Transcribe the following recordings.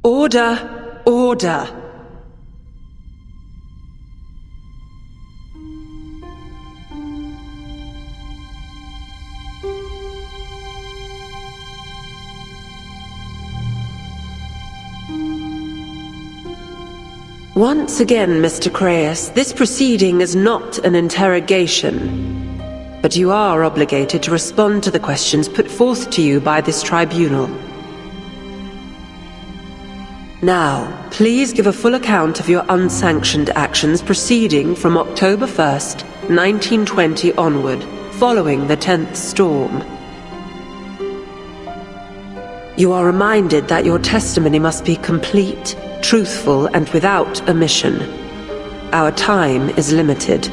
Order! Order! Once again, Mr. Craeus, this proceeding is not an interrogation, but you are obligated to respond to the questions put forth to you by this tribunal. Now, please give a full account of your unsanctioned actions proceeding from October 1st, 1920 onward, following the 10th storm. You are reminded that your testimony must be complete, truthful, and without omission. Our time is limited.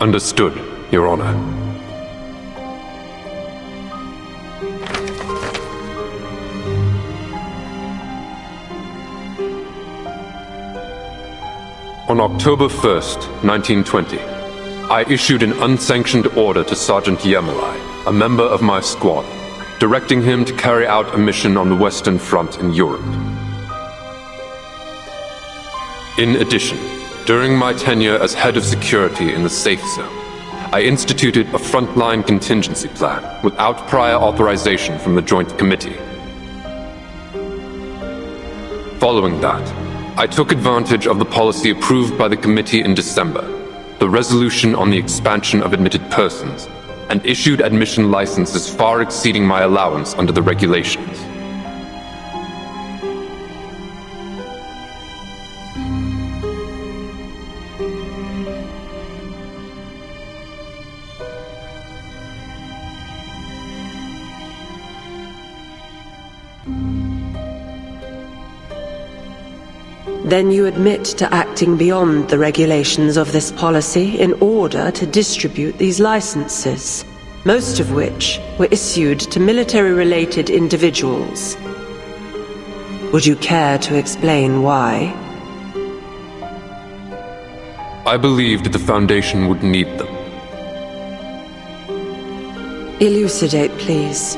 Understood, Your Honor. On October 1st, 1920, I issued an unsanctioned order to Sergeant Yemelai, a member of my squad, directing him to carry out a mission on the Western Front in Europe. In addition, during my tenure as head of security in the Safe Zone, I instituted a frontline contingency plan without prior authorization from the Joint Committee. Following that, I took advantage of the policy approved by the committee in December, the resolution on the expansion of admitted persons, and issued admission licenses far exceeding my allowance under the regulations. Then you admit to acting beyond the regulations of this policy in order to distribute these licenses, most of which were issued to military-related individuals. Would you care to explain why? I believed the Foundation would need them. Elucidate, please.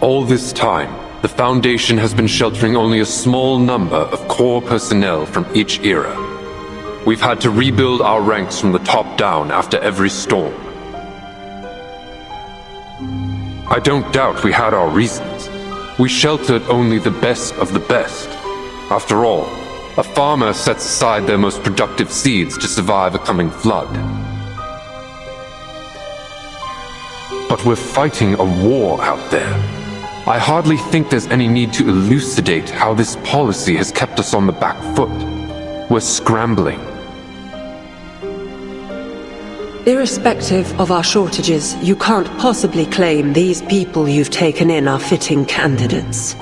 All this time, the Foundation has been sheltering only a small number of core personnel from each era. We've had to rebuild our ranks from the top down after every storm. I don't doubt we had our reasons. We sheltered only the best of the best. After all, a farmer sets aside their most productive seeds to survive a coming flood. But we're fighting a war out there. I hardly think there's any need to elucidate how this policy has kept us on the back foot. We're scrambling. Irrespective of our shortages, you can't possibly claim these people you've taken in are fitting candidates.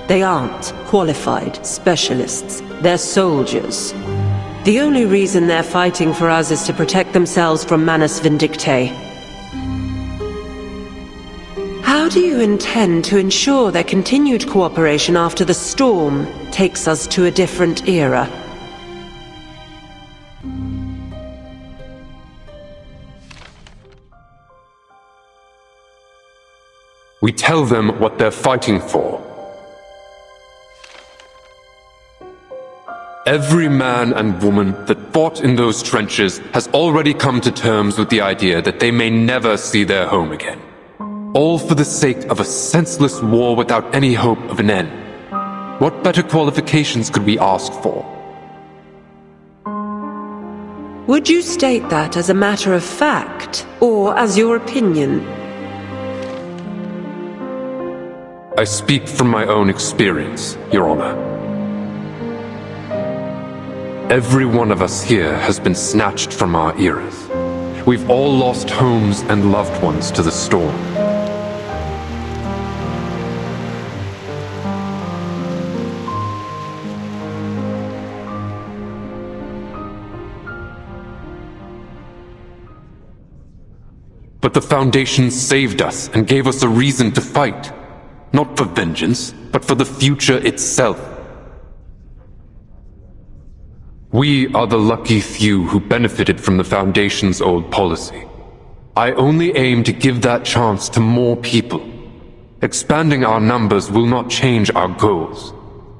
They aren't qualified specialists. They're soldiers. The only reason they're fighting for us is to protect themselves from Manus Vindictae. How do you intend to ensure their continued cooperation after the storm takes us to a different era? We tell them what they're fighting for. Every man and woman that fought in those trenches has already come to terms with the idea that they may never see their home again. All for the sake of a senseless war without any hope of an end. What better qualifications could we ask for? Would you state that as a matter of fact, or as your opinion? I speak from my own experience, Your Honor. Every one of us here has been snatched from our eras. We've all lost homes and loved ones to the storm. But the Foundation saved us and gave us a reason to fight. Not for vengeance, but for the future itself. We are the lucky few who benefited from the Foundation's old policy. I only aim to give that chance to more people. Expanding our numbers will not change our goals.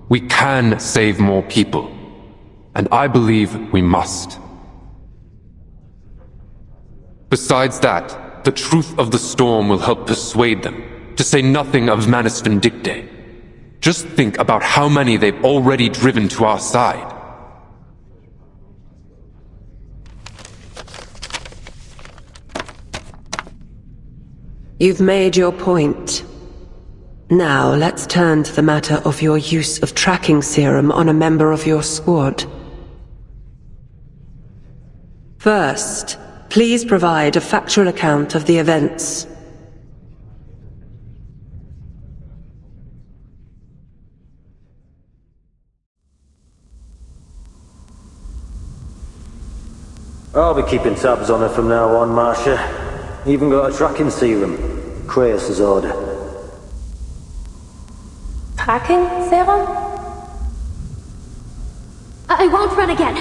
We can save more people. And I believe we must. Besides that, the truth of the storm will help persuade them, to say nothing of Manus Vindicte. Just think about how many they've already driven to our side. You've made your point. Now let's turn to the matter of your use of tracking serum on a member of your squad. First, please provide a factual account of the events. I'll be keeping tabs on her from now on, Marcia. Even got a tracking serum. Kratos' order. Tracking serum? I won't run again.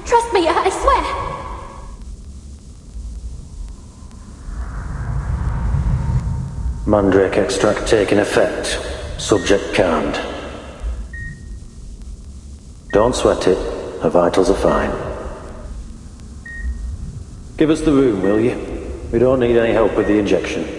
Trust me, I swear. Mandrake extract taking effect. Subject calmed. Don't sweat it. Her vitals are fine. Give us the room, will you? We don't need any help with the injection.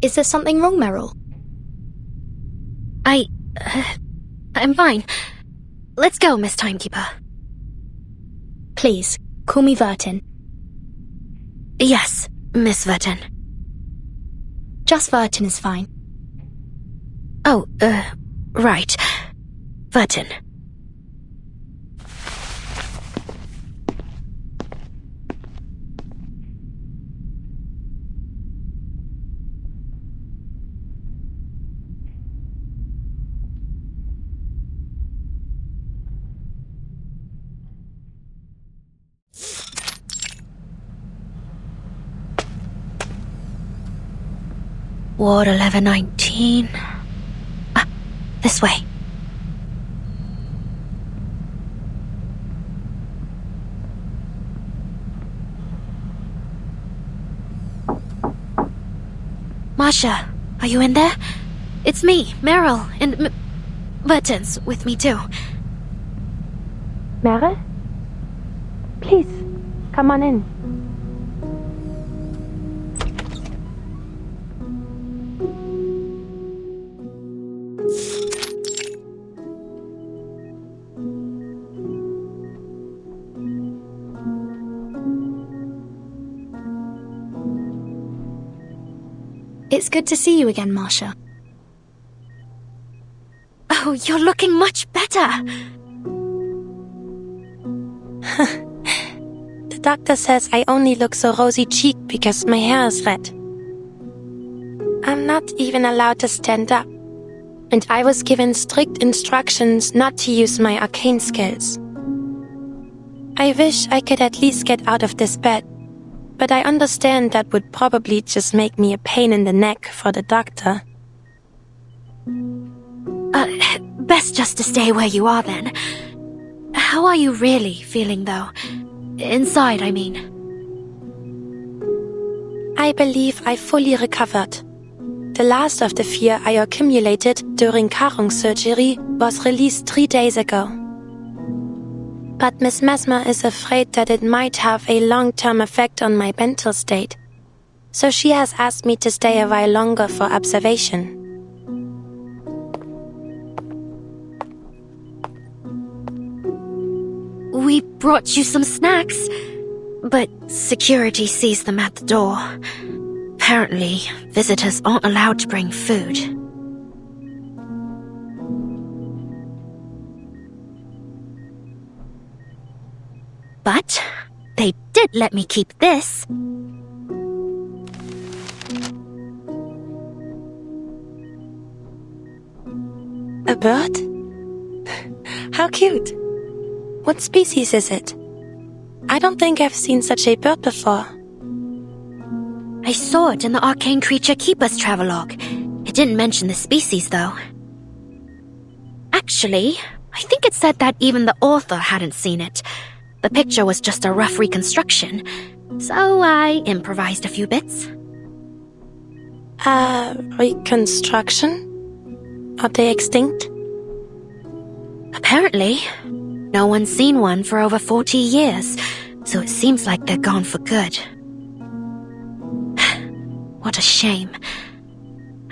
Is there something wrong, Meryl? I'm fine. Let's go, Miss Timekeeper. Please, call me Vertin. Yes, Miss Vertin. Just Vertin is fine. Oh, right. Vertin. Ward 1119. This way. Masha, are you in there? It's me, Meryl, and Vertin's with me too. Meryl? Please, come on in. It's good to see you again, Masha. Oh, you're looking much better. The doctor says I only look so rosy-cheeked because my hair is red. I'm not even allowed to stand up, and I was given strict instructions not to use my arcane skills. I wish I could at least get out of this bed, but I understand that would probably just make me a pain in the neck for the doctor. Best just to stay where you are then. How are you really feeling though? Inside, I mean. I believe I fully recovered. The last of the fear I accumulated during Karung surgery was released 3 days ago. But Miss Mesmer is afraid that it might have a long-term effect on my mental state, so she has asked me to stay a while longer for observation. We brought you some snacks. but security sees them at the door. Apparently, visitors aren't allowed to bring food. But they did let me keep this. A bird? How cute. What species is it? I don't think I've seen such a bird before. I saw it in the Arcane Creature Keeper's travelogue. It didn't mention the species, though. Actually, I think it said that even the author hadn't seen it. The picture was just a rough reconstruction, so I improvised a few bits. Reconstruction? Are they extinct? Apparently. No one's seen one for over 40 years, so it seems like they're gone for good. What a shame.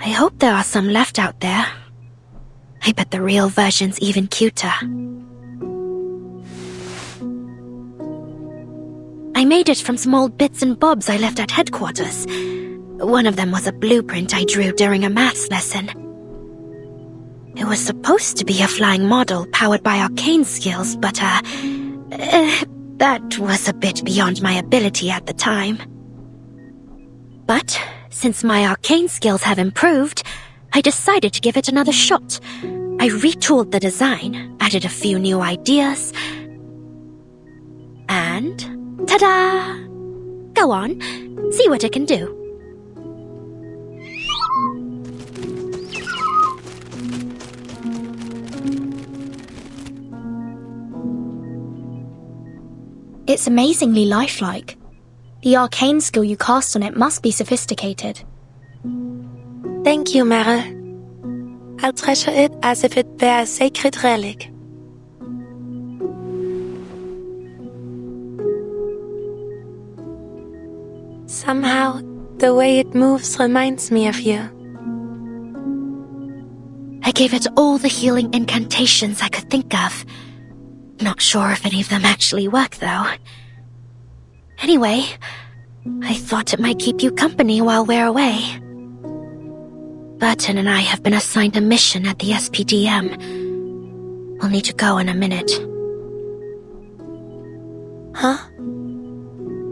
I hope there are some left out there. I bet the real version's even cuter. I made it from some old bits and bobs I left at headquarters. One of them was a blueprint I drew during a maths lesson. It was supposed to be a flying model powered by arcane skills, but, that was a bit beyond my ability at the time. But, since my arcane skills have improved, I decided to give it another shot. I retooled the design, added a few new ideas, and ta-da! Go on, see what it can do. It's amazingly lifelike. The arcane skill you cast on it must be sophisticated. Thank you, Meryl. I'll treasure it as if it were a sacred relic. Somehow, the way it moves reminds me of you. I gave it all the healing incantations I could think of. Not sure if any of them actually work, though. Anyway, I thought it might keep you company while we're away. Burton and I have been assigned a mission at the SPDM. We'll need to go in a minute. Huh?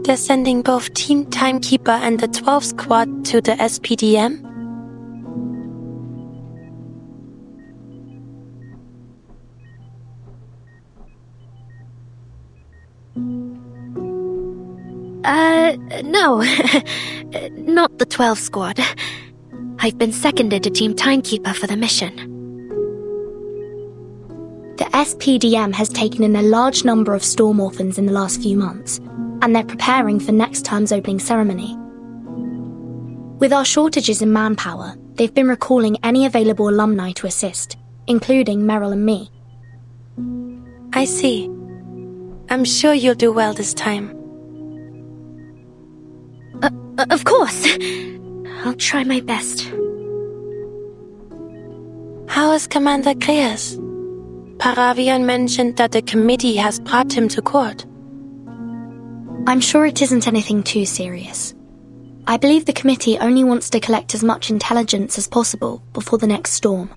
They're sending both Team Timekeeper and the 12 Squad to the SPDM? No. Not the 12 Squad. I've been seconded to Team Timekeeper for the mission. The SPDM has taken in a large number of Storm Orphans in the last few months, and they're preparing for next term's opening ceremony. With our shortages in manpower, they've been recalling any available alumni to assist, including Meryl and me. I see. I'm sure you'll do well this time. Of course. I'll try my best. How is Commander Kreas? Paravian mentioned that the committee has brought him to court. I'm sure it isn't anything too serious. I believe the committee only wants to collect as much intelligence as possible before the next storm.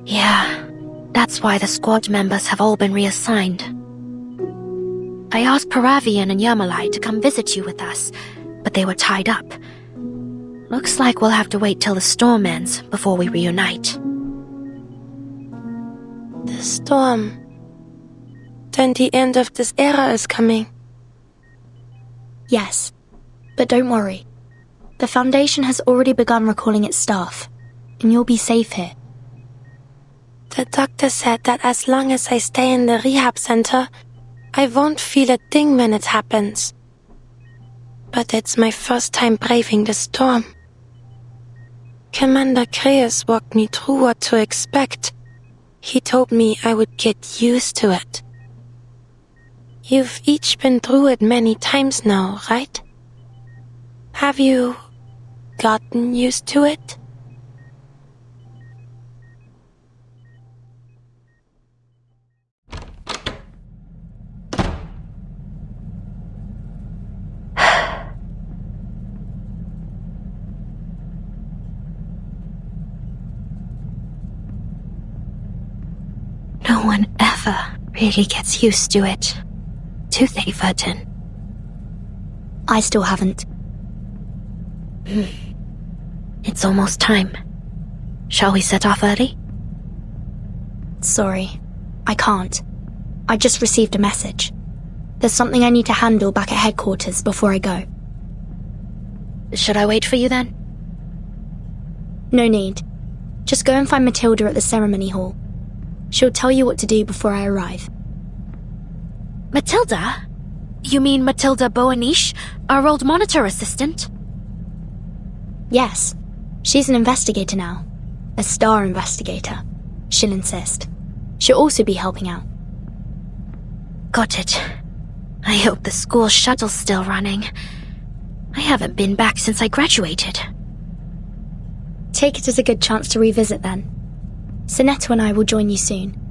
Yeah, that's why the squad members have all been reassigned. I asked Paravian and Yermalai to come visit you with us, but they were tied up. Looks like we'll have to wait till the storm ends before we reunite. The storm. Then the end of this era is coming. Yes, but don't worry. The Foundation has already begun recalling its staff, and you'll be safe here. The doctor said that as long as I stay in the rehab center, I won't feel a thing when it happens. But it's my first time braving the storm. Commander Kreas walked me through what to expect. He told me I would get used to it. You've each been through it many times now, right? Have you gotten used to it? No one ever really gets used to it, do they, Verdun? I still haven't. It's almost time. Shall we set off early? Sorry, I can't. I just received a message. There's something I need to handle back at headquarters before I go. Should I wait for you then? No need. Just go and find Matilda at the ceremony hall. She'll tell you what to do before I arrive. Matilda? You mean Matilda Boanish, our old monitor assistant? Yes. She's an investigator now. A star investigator. She'll insist. She'll also be helping out. Got it. I hope the school shuttle's still running. I haven't been back since I graduated. Take it as a good chance to revisit then. Sonetta and I will join you soon.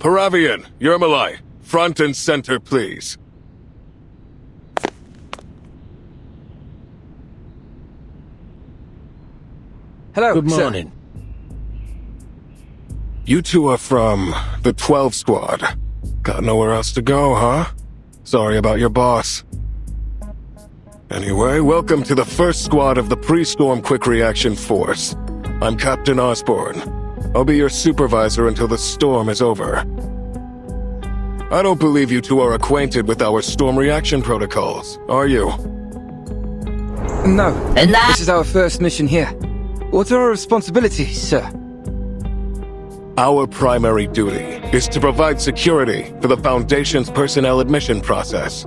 Paravian, Yermalai, front and center, please. Hello, Good sir. morning. You two are from the 12 Squad. Got nowhere else to go, huh? Sorry about your boss. Anyway, welcome to the first squad of the Pre-Storm Quick Reaction Force. I'm Captain Osborne. I'll be your supervisor until the storm is over. I don't believe you two are acquainted with our storm reaction protocols, are you? No, this is our first mission here. What are our responsibilities, sir? Our primary duty is to provide security for the Foundation's personnel admission process.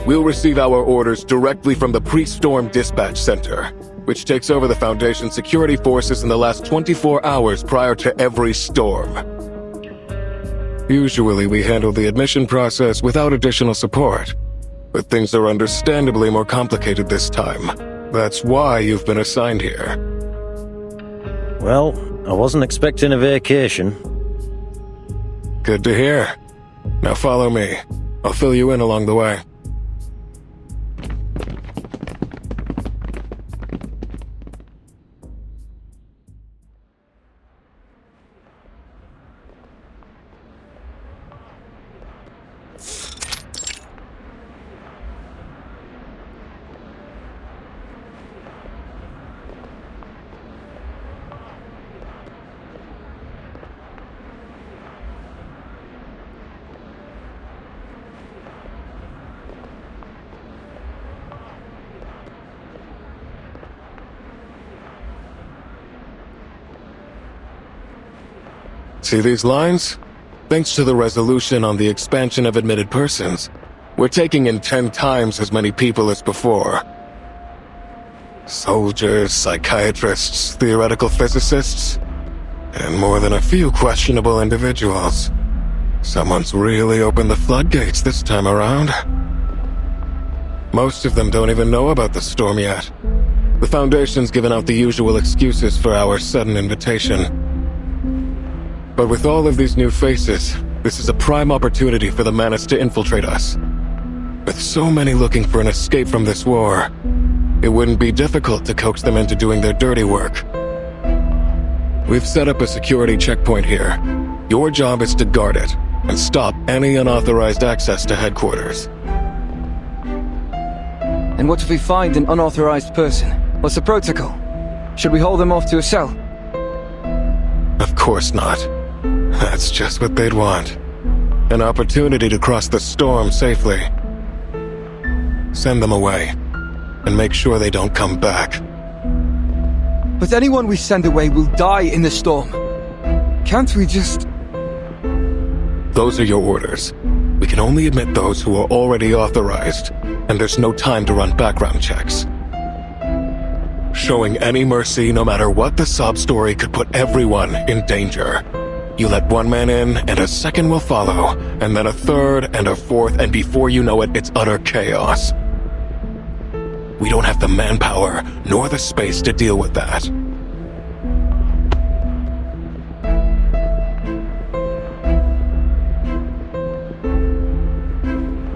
We'll receive our orders directly from the Pre-Storm Dispatch Center, which takes over the Foundation security forces in the last 24 hours prior to every storm. Usually we handle the admission process without additional support, but things are understandably more complicated this time. That's why you've been assigned here. Well, I wasn't expecting a vacation. Good to hear. Now follow me. I'll fill you in along the way. See these lines? Thanks to the resolution on the expansion of admitted persons, we're taking in 10 times as many people as before. Soldiers, psychiatrists, theoretical physicists, and more than a few questionable individuals. Someone's really opened the floodgates this time around. Most of them don't even know about the storm yet. The Foundation's given out the usual excuses for our sudden invitation. But with all of these new faces, this is a prime opportunity for the Manus to infiltrate us. With so many looking for an escape from this war, it wouldn't be difficult to coax them into doing their dirty work. We've set up a security checkpoint here. Your job is to guard it, and stop any unauthorized access to headquarters. And what if we find an unauthorized person? What's the protocol? Should we hold them off to a cell? Of course not. That's just what they'd want. An opportunity to cross the storm safely. Send them away, and make sure they don't come back. But anyone we send away will die in the storm. Can't we just... Those are your orders. We can only admit those who are already authorized, and there's no time to run background checks. showing any mercy, no matter what the sob story could put everyone in danger. You let one man in, and a second will follow, and then a third, and a fourth, and before you know it, it's utter chaos. We don't have the manpower, nor the space to deal with that.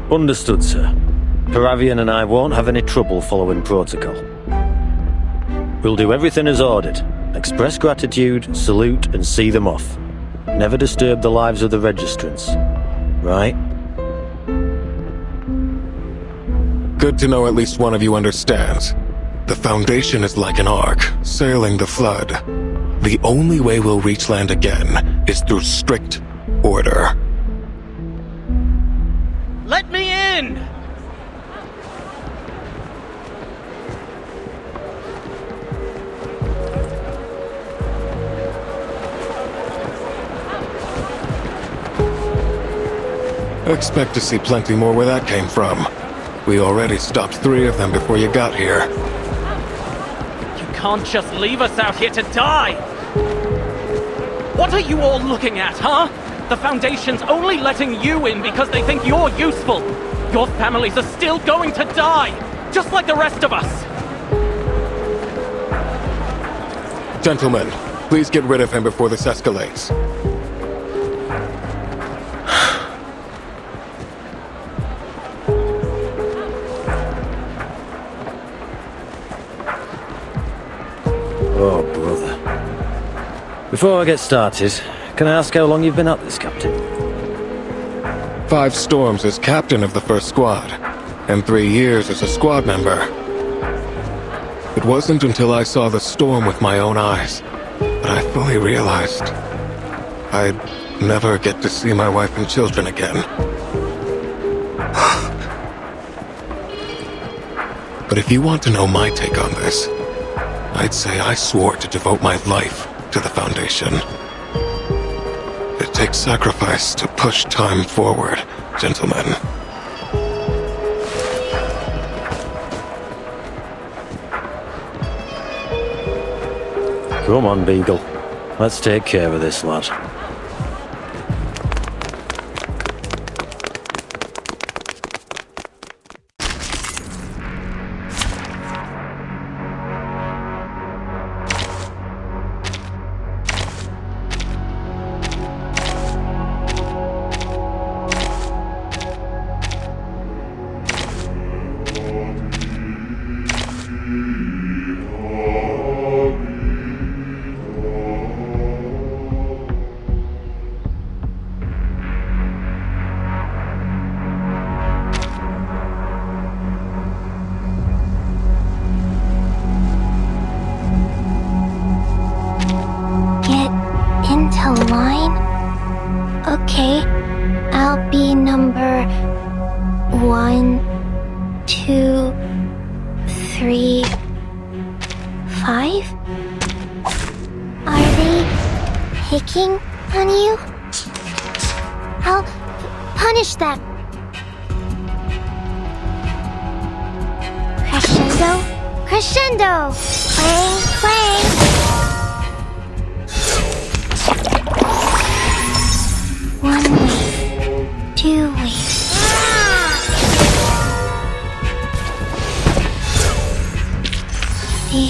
Understood, sir. Paravian and I won't have any trouble following protocol. We'll do everything as ordered. Express gratitude, salute, and see them off. Never disturb the lives of the registrants. Right? Good to know at least one of you understands. The Foundation is like an ark, sailing the flood. The only way we'll reach land again is through strict order. Let me in! Expect to see plenty more where that came from. We already stopped 3 of them before you got here. You can't just leave us out here to die! What are you all looking at, huh? The Foundation's only letting you in because they think you're useful. Your families are still going to die, just like the rest of us. Gentlemen, please get rid of him before this escalates. Oh, brother. Before I get started, can I ask how long you've been at this, Captain? 5 storms as captain of the first squad, and 3 years as a squad member. It wasn't until I saw the storm with my own eyes that I fully realized I'd never get to see my wife and children again. But if you want to know my take on this, I'd say I swore to devote my life to the Foundation. It takes sacrifice to push time forward, gentlemen. Come on, Beagle. Let's take care of this lad. Line? Okay, I'll be number 1, 2, 3, 5? Are they picking on you? I'll punish them. Crescendo, crescendo! Clang, clang! 1 week, 2 weeks. The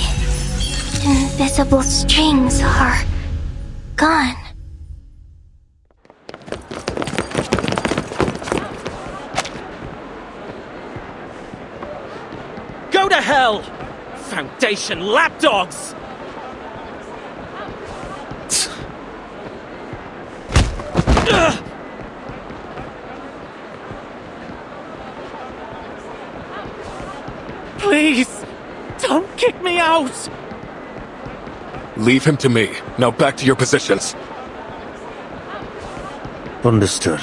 invisible strings are gone. Go to hell! Foundation lapdogs! Please, don't kick me out! Leave him to me. Now back to your positions. Understood.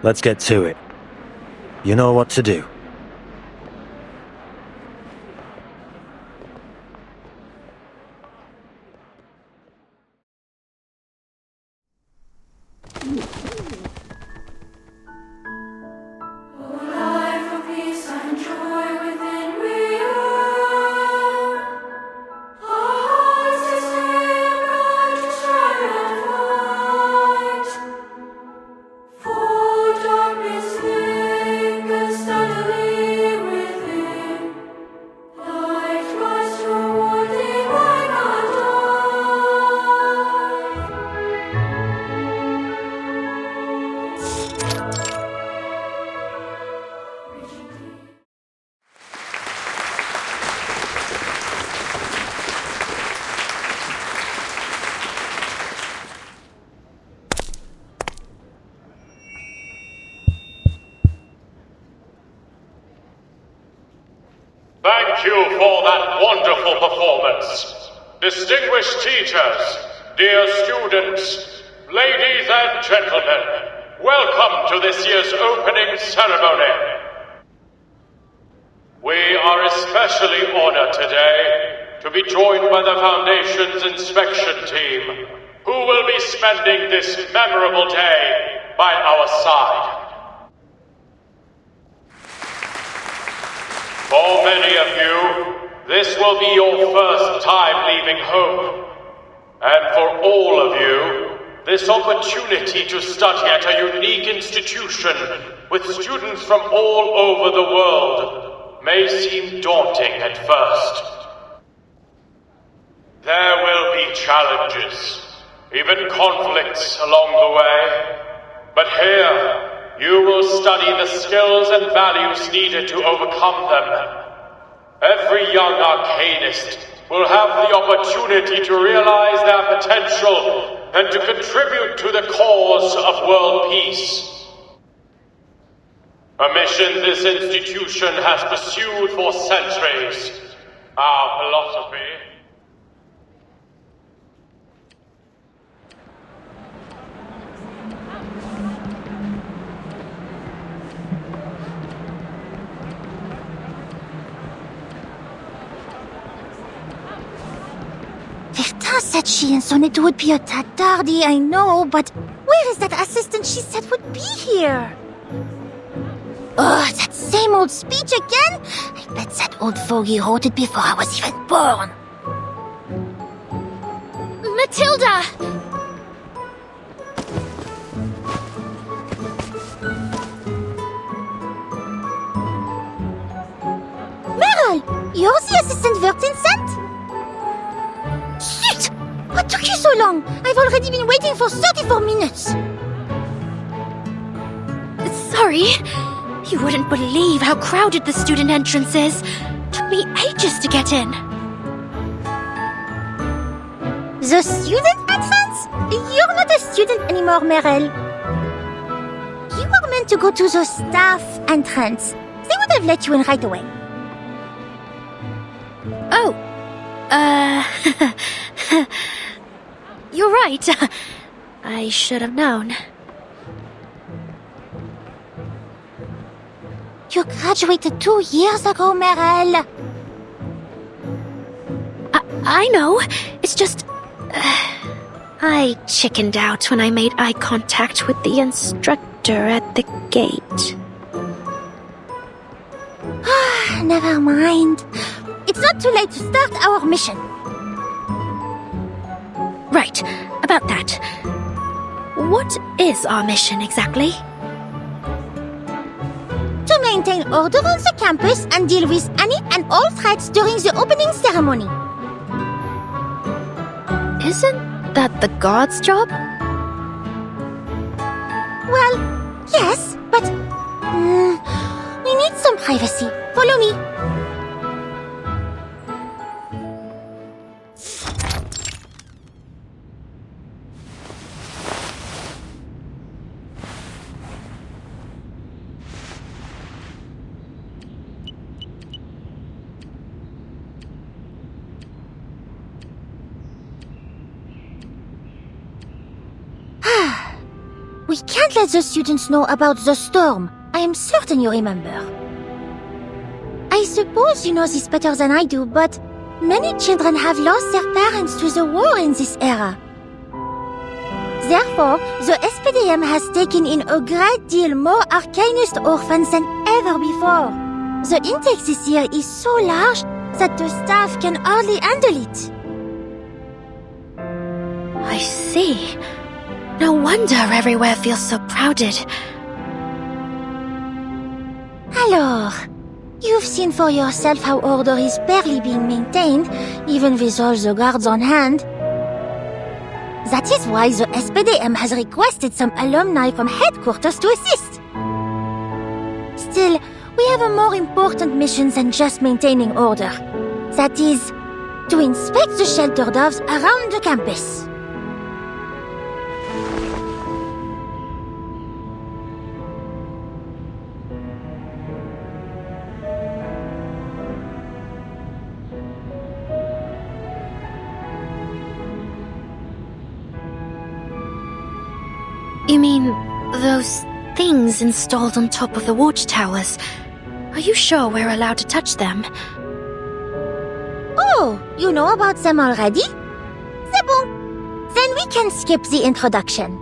Let's get to it. You know what to do. Thank you for that wonderful performance. Distinguished teachers, dear students, ladies and gentlemen, welcome to this year's opening ceremony. We are especially honored today to be joined by the Foundation's inspection team, who will be spending this memorable day by our side. For many of you, this will be your first time leaving home. And for all of you, this opportunity to study at a unique institution with students from all over the world may seem daunting at first. There will be challenges, even conflicts along the way. But here, you will study the skills and values needed to overcome them. Every young arcanist will have the opportunity to realize their potential and to contribute to the cause of world peace. A mission this institution has pursued for centuries. Our philosophy. Verta said she and Sonnet would be a tad tardy, I know, but where is that assistant she said would be here? Oh, that same old speech again? I bet that old fogey wrote it before I was even born. Matilda! Meryl, you're the assistant Vertin sent? Shit! What took you so long? I've already been waiting for 34 minutes. Sorry. You wouldn't believe how crowded the student entrance is. Took me ages to get in. The student entrance? You're not a student anymore, Meryl. You were meant to go to the staff entrance. They would have let you in right away. Oh. You're right. I should have known. You graduated 2 years ago, Meryl. I know. It's just... I chickened out when I made eye contact with the instructor at the gate. Never mind. It's not too late to start our mission. Right, about that. What is our mission exactly? To maintain order on the campus and deal with any and all threats during the opening ceremony. Isn't that the guard's job? Well, yes, but... we need some privacy. Follow me. We can't let the students know about the storm. I am certain you remember. I suppose you know this better than I do, but many children have lost their parents to the war in this era. Therefore, the SPDM has taken in a great deal more Arcanist orphans than ever before. The intake this year is so large that the staff can hardly handle it. I see. No wonder everywhere feels so crowded. Alors, you've seen for yourself how order is barely being maintained, even with all the guards on hand. That is why the SPDM has requested some alumni from headquarters to assist. Still, we have a more important mission than just maintaining order. That is, to inspect the shelter doves around the campus. You mean those things installed on top of the watchtowers? Are you sure we're allowed to touch them? Oh, you know about them already? C'est bon. Then we can skip the introduction.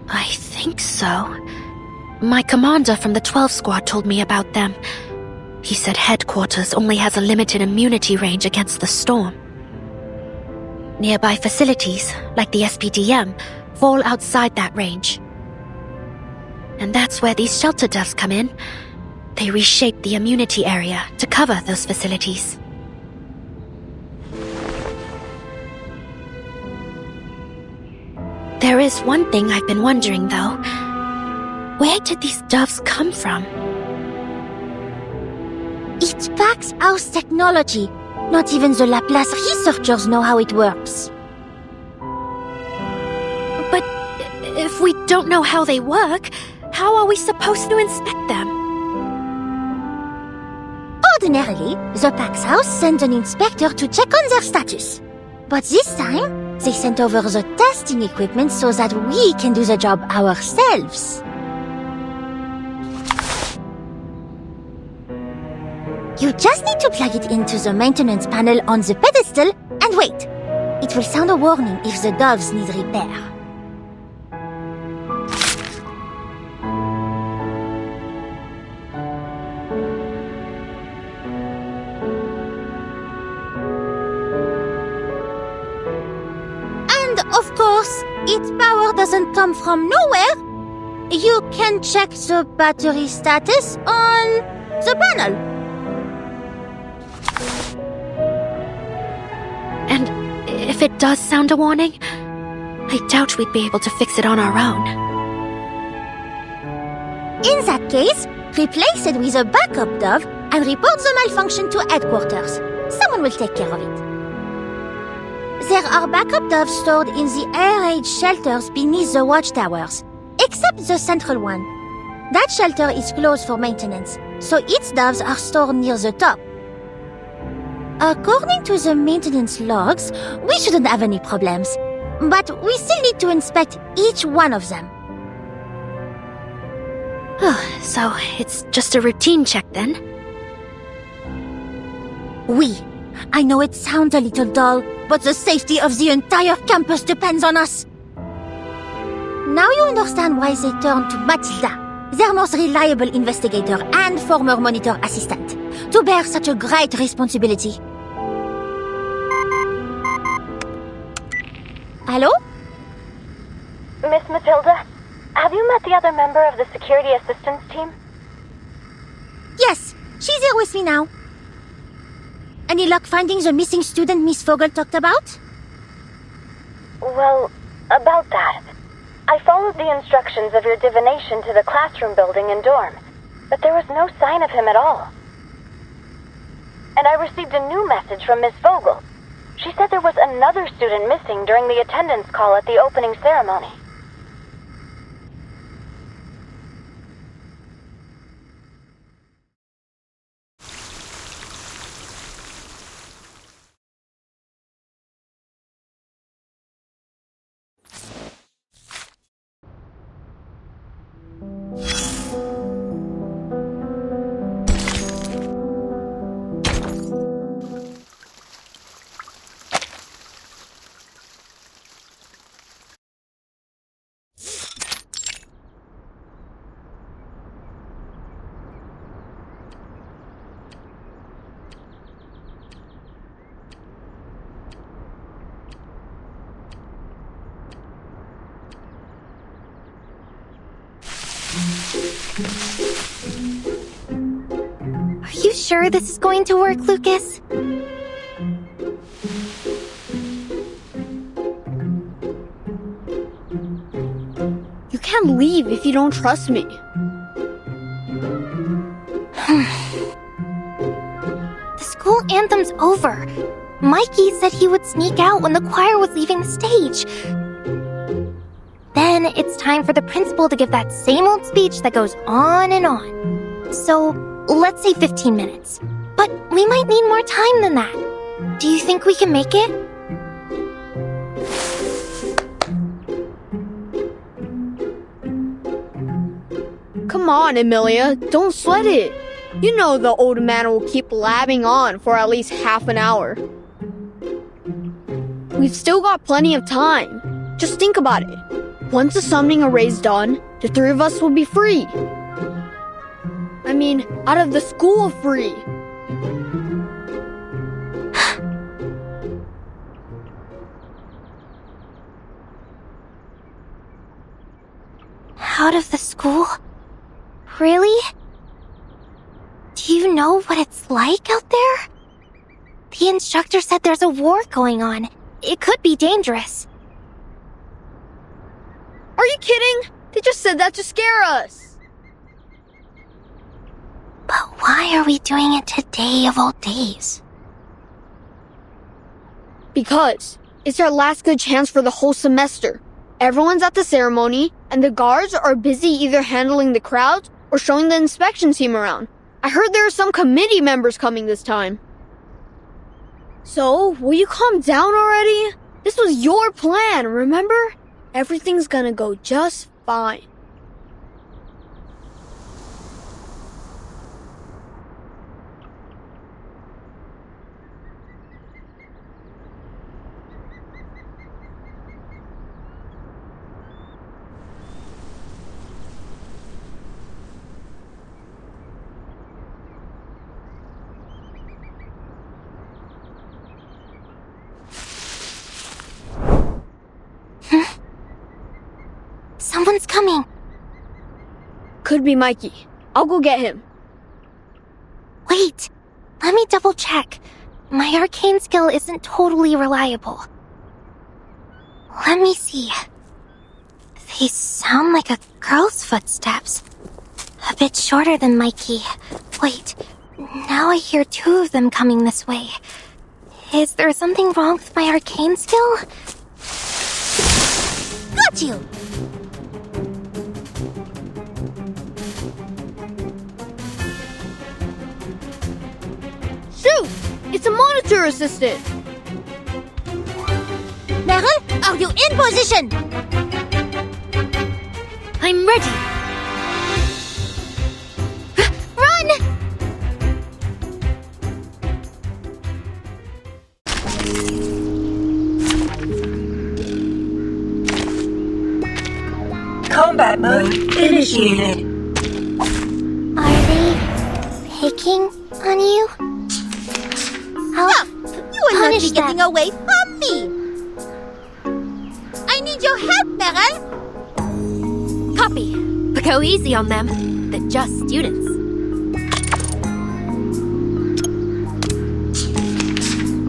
I think so. My commander from the 12 Squad told me about them. He said headquarters only has a limited immunity range against the storm. Nearby facilities, like the SPDM, fall outside that range. And that's where these shelter doves come in. They reshape the immunity area to cover those facilities. There is one thing I've been wondering, though. Where did these doves come from? It's Pax House technology. Not even the Laplace researchers know how it works. But if we don't know how they work, how are we supposed to inspect them? Ordinarily, the Pax House sends an inspector to check on their status. But this time, they sent over the testing equipment so that we can do the job ourselves. You just need to plug it into the maintenance panel on the pedestal and wait. It will sound a warning if the doves need repair. And of course, its power doesn't come from nowhere. You can check the battery status on the panel. And if it does sound a warning, I doubt we'd be able to fix it on our own. In that case, replace it with a backup dove and report the malfunction to headquarters. Someone will take care of it. There are backup doves stored in the air raid shelters beneath the watchtowers, except the central one. That shelter is closed for maintenance, so its doves are stored near the top. According to the maintenance logs, we shouldn't have any problems. But we still need to inspect each one of them. So it's just a routine check then? I know it sounds a little dull, but the safety of the entire campus depends on us. Now you understand why they turned to Matilda, their most reliable investigator and former monitor assistant, to bear such a great responsibility. Hello? Miss Matilda, have you met the other member of the security assistance team? Yes, she's here with me now. Any luck finding the missing student Miss Vogel talked about? Well, about that. I followed the instructions of your divination to the classroom building and dorm, but there was no sign of him at all. And I received a new message from Miss Vogel. She said there was another student missing during the attendance call at the opening ceremony. Are you sure this is going to work, Lucas? You can't leave if you don't trust me. The school anthem's over. Mikey said he would sneak out when the choir was leaving the stage. Then it's time for the principal to give that same old speech that goes on and on. So, let's say 15 minutes. But we might need more time than that. Do you think we can make it? Come on, Emilia, don't sweat it. You know the old man will keep blabbing on for at least half an hour. We've still got plenty of time. Just think about it. Once the summoning array's done, the three of us will be free. I mean, out of the school free. Out of the school? Really? Do you know what it's like out there? The instructor said there's a war going on. It could be dangerous. Are you kidding? They just said that to scare us. But why are we doing it today of all days? Because it's our last good chance for the whole semester. Everyone's at the ceremony, and the guards are busy either handling the crowds or showing the inspection team around. I heard there are some committee members coming this time. So, will you calm down already? This was your plan, remember? Everything's gonna go just fine. Someone's coming. Could be Mikey. I'll go get him. Wait, let me double check. My arcane skill isn't totally reliable. Let me see. They sound like a girl's footsteps. A bit shorter than Mikey. Wait, now I hear two of them coming this way. Is there something wrong with my arcane skill? Got you! Shoot! It's a monitor assistant! Meryl, are you in position? I'm ready. Run! Combat mode initiated. Are they picking on you? You will not be getting away from me! I need your help, Meryl! Copy. But go easy on them. They're just students.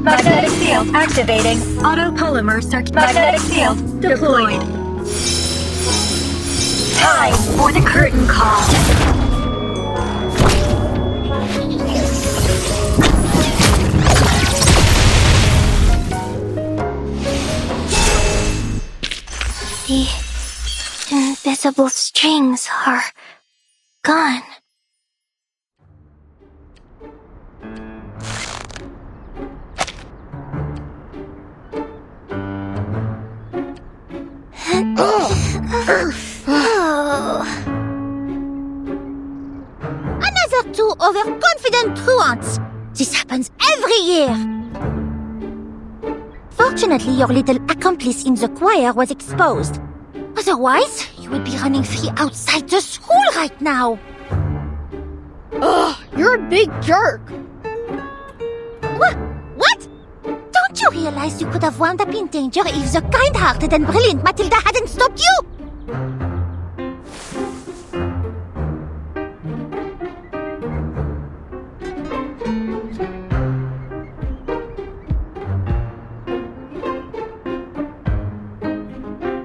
Magnetic field activating. Autopolymer circuit. Magnetic field deployed. Time for the curtain call. The invisible strings are gone. Another two overconfident truants. This happens every year. Fortunately, your little accomplice in the choir was exposed. Otherwise, you would be running free outside the school right now. Ugh, you're a big jerk. What? Don't you realize you could have wound up in danger if the kind-hearted and brilliant Matilda hadn't stopped you?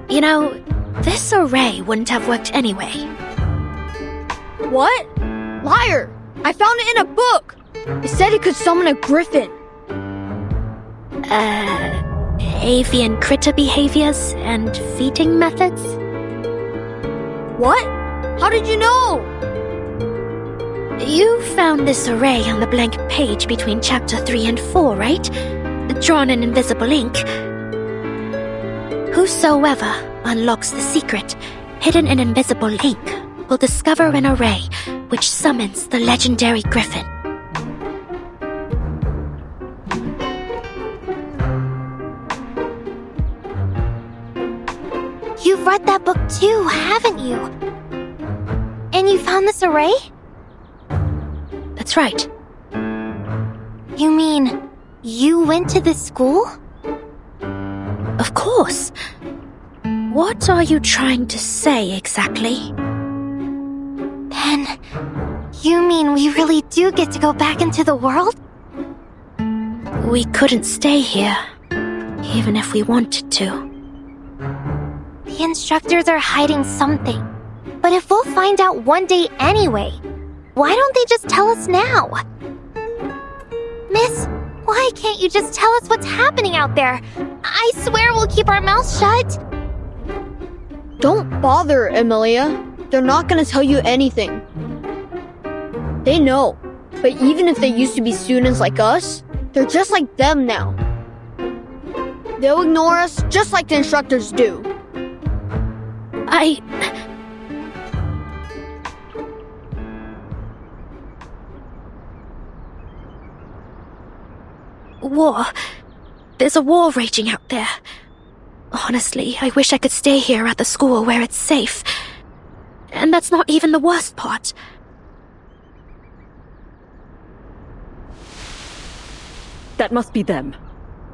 You know, this array wouldn't have worked anyway. What? Liar! I found it in a book! It said it could summon a griffin. Avian critter behaviors and feeding methods? What? How did you know? You found this array on the blank page between chapter 3 and 4, right? Drawn in invisible ink. Whosoever unlocks the secret hidden in invisible ink will discover an array which summons the legendary griffin. You've read that book too, haven't you? And you found this array? That's right. You mean, you went to this school? Of course. What are you trying to say exactly? Then, you mean we really do get to go back into the world? We couldn't stay here, even if we wanted to. The instructors are hiding something. But if we'll find out one day anyway, why don't they just tell us now? Miss, why can't you just tell us what's happening out there? I swear we'll keep our mouths shut. Don't bother, Emilia. They're not gonna tell you anything. They know. But even if they used to be students like us, they're just like them now. They'll ignore us just like the instructors do. War. There's a war raging out there. Honestly, I wish I could stay here at the school where it's safe. And that's not even the worst part. That must be them.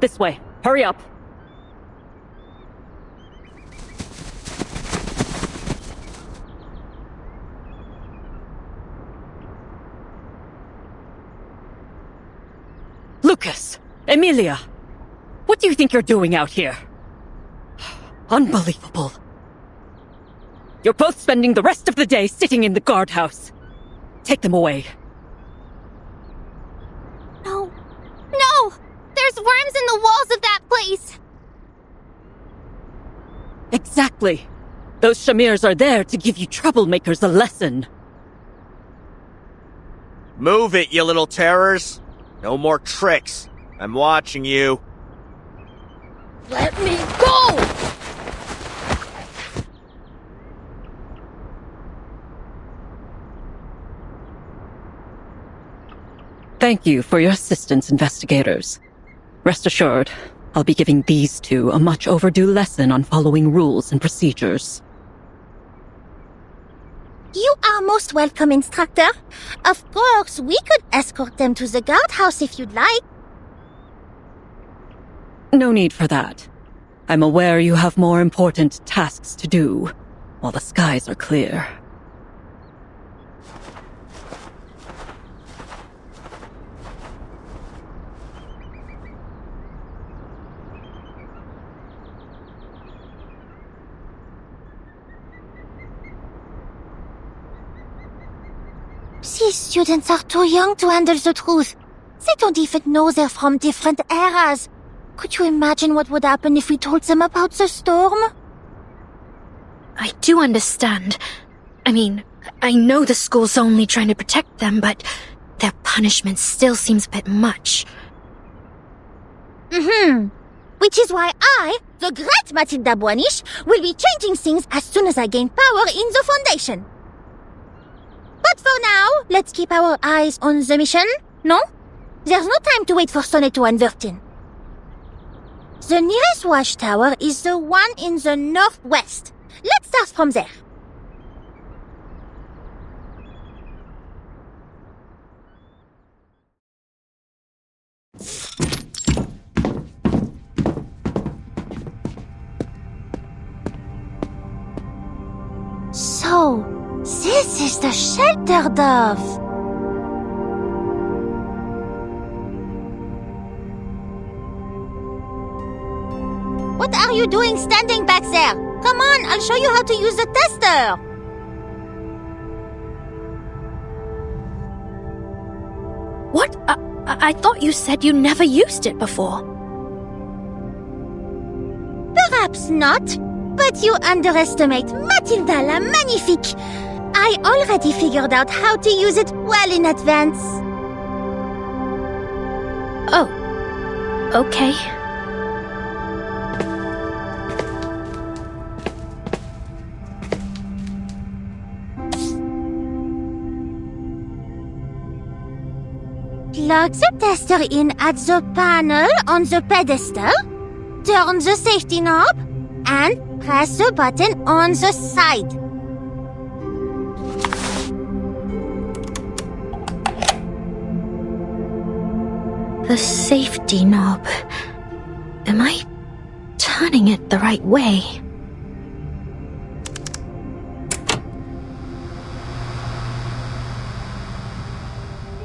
This way. Hurry up. Lucas! Emilia! What do you think you're doing out here? Unbelievable. You're both spending the rest of the day sitting in the guardhouse. Take them away. No! No! There's worms in the walls of that place! Exactly. Those Shamirs are there to give you troublemakers a lesson. Move it, you little terrors. No more tricks. I'm watching you. Let me go! Thank you for your assistance, investigators. Rest assured, I'll be giving these two a much overdue lesson on following rules and procedures. You are most welcome, instructor. Of course, we could escort them to the guardhouse if you'd like. No need for that. I'm aware you have more important tasks to do, while the skies are clear. These students are too young to handle the truth. They don't even know they're from different eras. Could you imagine what would happen if we told them about the storm? I do understand. I mean, I know the school's only trying to protect them, but their punishment still seems a bit much. Which is why I, the great Matilda Boanish, will be changing things as soon as I gain power in the Foundation. But for now, let's keep our eyes on the mission, no? There's no time to wait for Sonetto and Vertin. The nearest watchtower is the one in the northwest. Let's start from there. So, this is the shelter dove. What are you doing standing back there? Come on, I'll show you how to use the tester. What? I thought you said you never used it before. Perhaps not, but you underestimate Matilda la Magnifique. I already figured out how to use it well in advance. Oh. Okay. Plug the tester in at the panel on the pedestal, turn the safety knob, and press the button on the side. The safety knob. Am I turning it the right way?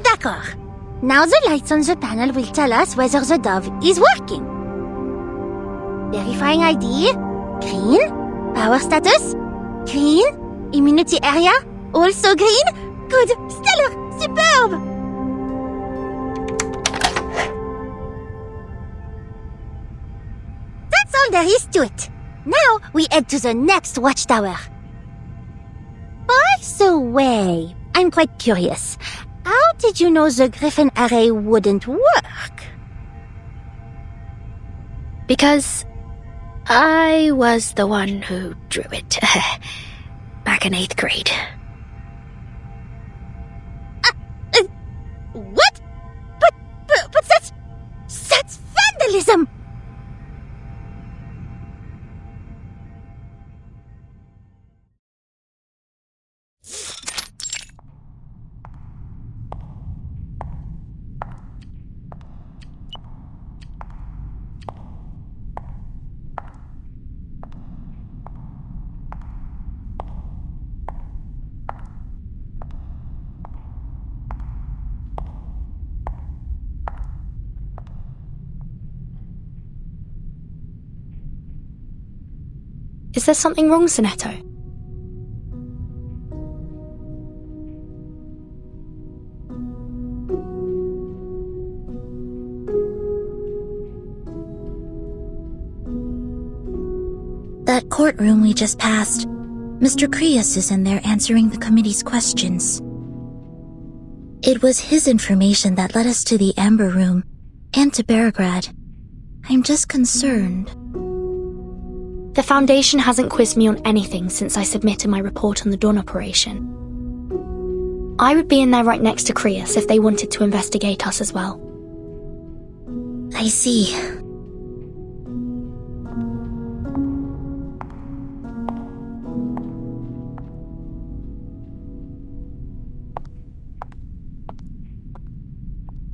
D'accord. Now the lights on the panel will tell us whether the dove is working. Verifying ID. Green. Power status. Green. Immunity area. Also green. Good. Stellar. Superb. That's all there is to it. Now we head to the next watchtower. By the way, I'm quite curious. How did you know the Griffin array wouldn't work? Because I was the one who drew it back in 8th grade. What? But that's vandalism! Is there something wrong, Sonetto? That courtroom we just passed. Mr. Krios is in there answering the committee's questions. It was his information that led us to the Amber Room and to Beograd. I'm just concerned. The Foundation hasn't quizzed me on anything since I submitted my report on the Dawn operation. I would be in there right next to Krios if they wanted to investigate us as well. I see.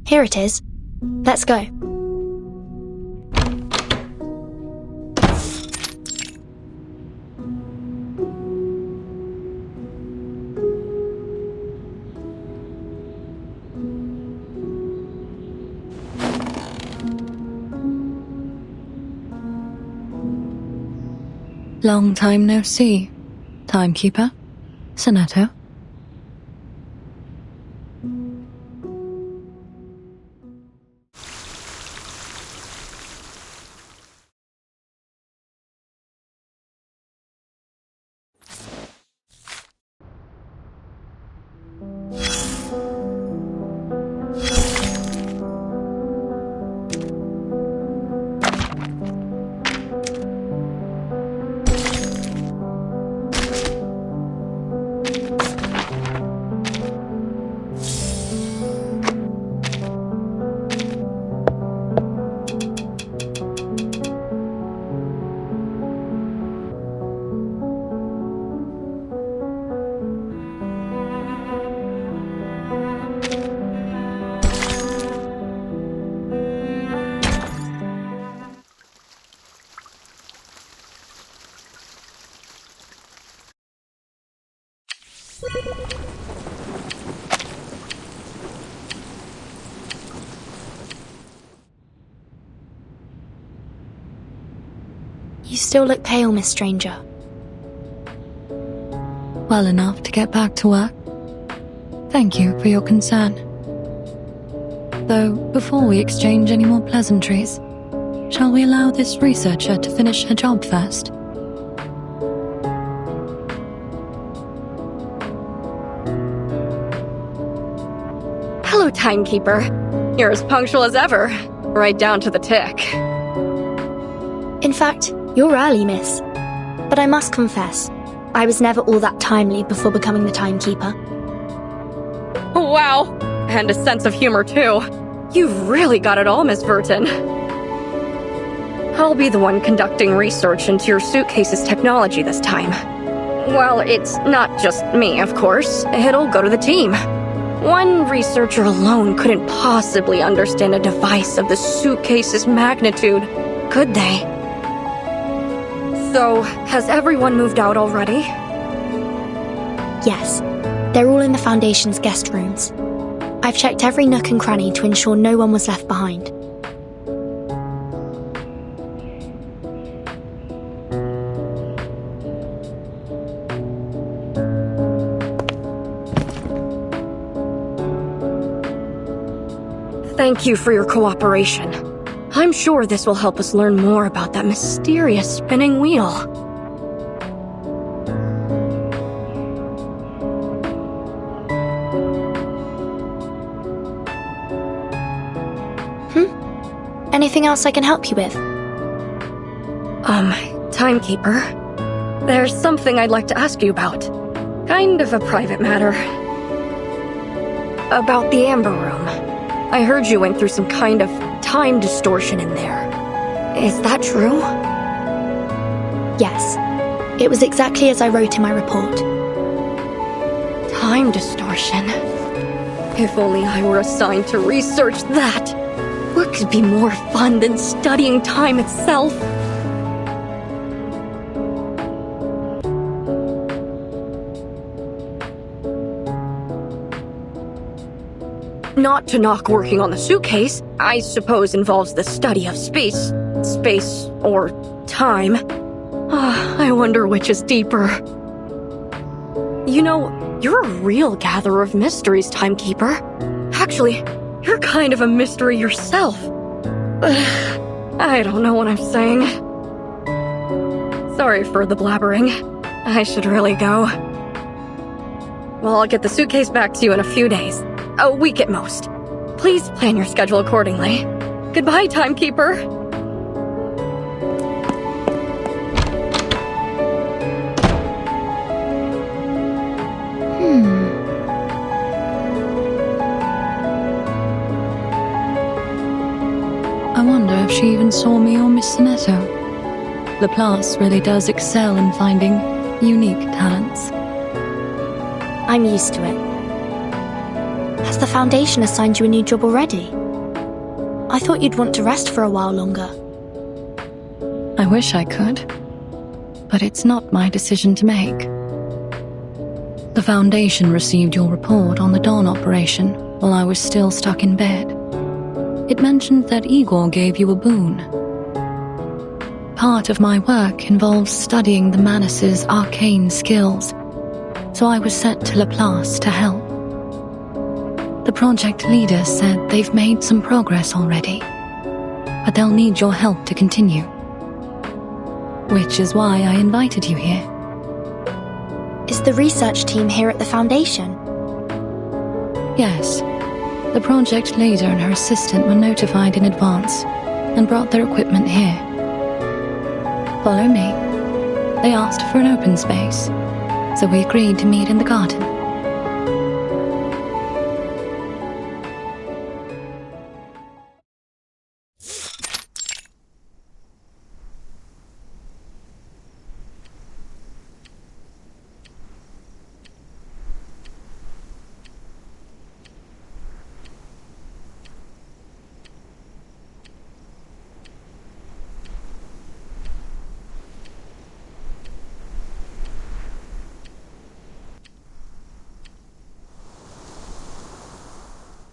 Here it is. Let's go. Long time no see. Timekeeper? Sonetto? You still look pale, Miss Stranger. Well enough to get back to work. Thank you for your concern. Though, before we exchange any more pleasantries, shall we allow this researcher to finish her job first? Hello, Timekeeper. You're as punctual as ever, right down to the tick. In fact, you're early, miss. But I must confess, I was never all that timely before becoming the Timekeeper. Wow, and a sense of humor too. You've really got it all, Miss Verton. I'll be the one conducting research into your suitcase's technology this time. Well, it's not just me, of course. It'll go to the team. One researcher alone couldn't possibly understand a device of the suitcase's magnitude, could they? So, has everyone moved out already? Yes. They're all in the Foundation's guest rooms. I've checked every nook and cranny to ensure no one was left behind. Thank you for your cooperation. I'm sure this will help us learn more about that mysterious spinning wheel. Anything else I can help you with? Timekeeper. There's something I'd like to ask you about. Kind of a private matter. About the Amber Room. I heard you went through some kind of time distortion in there. Is that true? Yes. It was exactly as I wrote in my report. Time distortion. If only I were assigned to research that. What could be more fun than studying time itself? Not to knock working on the suitcase, I suppose involves the study of space, or time. I wonder which is deeper. You know, you're a real gatherer of mysteries, Timekeeper. Actually, you're kind of a mystery yourself. I don't know what I'm saying. Sorry for the blabbering. I should really go. Well, I'll get the suitcase back to you in a few days. A week at most. Please plan your schedule accordingly. Goodbye, Timekeeper. I wonder if she even saw me or Miss Sonetto. Laplace really does excel in finding unique talents. I'm used to it. Has the Foundation assigned you a new job already? I thought you'd want to rest for a while longer. I wish I could, but it's not my decision to make. The Foundation received your report on the Dawn operation while I was still stuck in bed. It mentioned that Igor gave you a boon. Part of my work involves studying the Manus's arcane skills, so I was sent to Laplace to help. The project leader said they've made some progress already, but they'll need your help to continue. Which is why I invited you here. Is the research team here at the Foundation? Yes. The project leader and her assistant were notified in advance and brought their equipment here. Follow me. They asked for an open space, so we agreed to meet in the garden.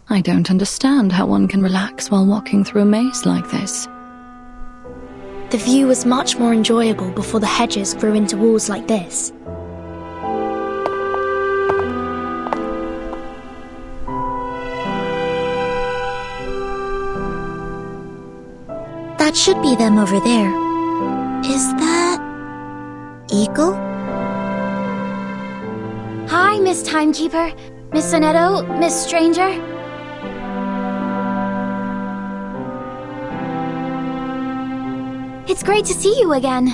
I don't understand how one can relax while walking through a maze like this. The view was much more enjoyable before the hedges grew into walls like this. That should be them over there. Is that... Eagle? Hi, Miss Timekeeper. Miss Sonetto, Miss Stranger. It's great to see you again.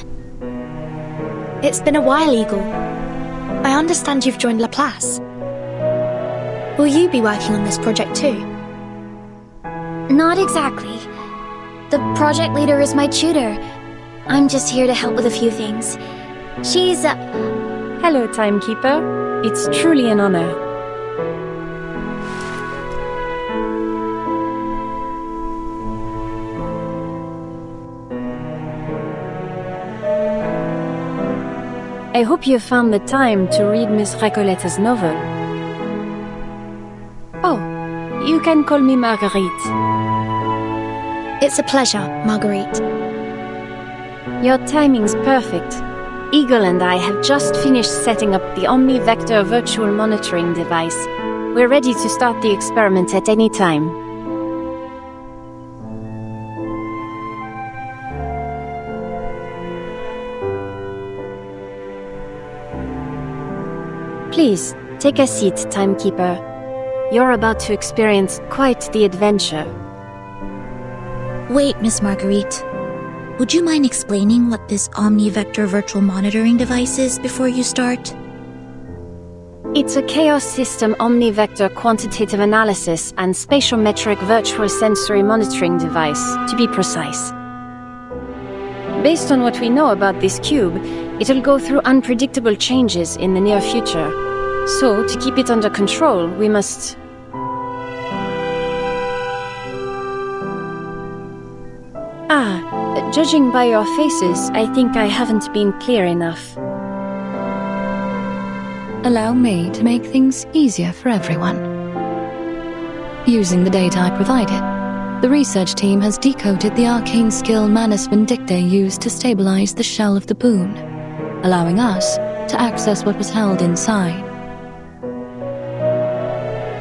It's been a while, Eagle. I understand you've joined Laplace. Will you be working on this project too? Not exactly. The project leader is my tutor. I'm just here to help with a few things. She's, Hello, Timekeeper. It's truly an honor. I hope you found the time to read Miss Recoletta's novel. Oh, you can call me Marguerite. It's a pleasure, Marguerite. Your timing's perfect. Eagle and I have just finished setting up the OmniVector virtual monitoring device. We're ready to start the experiment at any time. Please, take a seat, Timekeeper. You're about to experience quite the adventure. Wait, Miss Marguerite. Would you mind explaining what this OmniVector virtual monitoring device is before you start? It's a Chaos System OmniVector quantitative analysis and spatiometric virtual sensory monitoring device, to be precise. Based on what we know about this cube, it'll go through unpredictable changes in the near future. So, to keep it under control, we must... Judging by your faces, I think I haven't been clear enough. Allow me to make things easier for everyone. Using the data I provided, the research team has decoded the arcane skill Manus Vindictae used to stabilize the shell of the boon, allowing us to access what was held inside.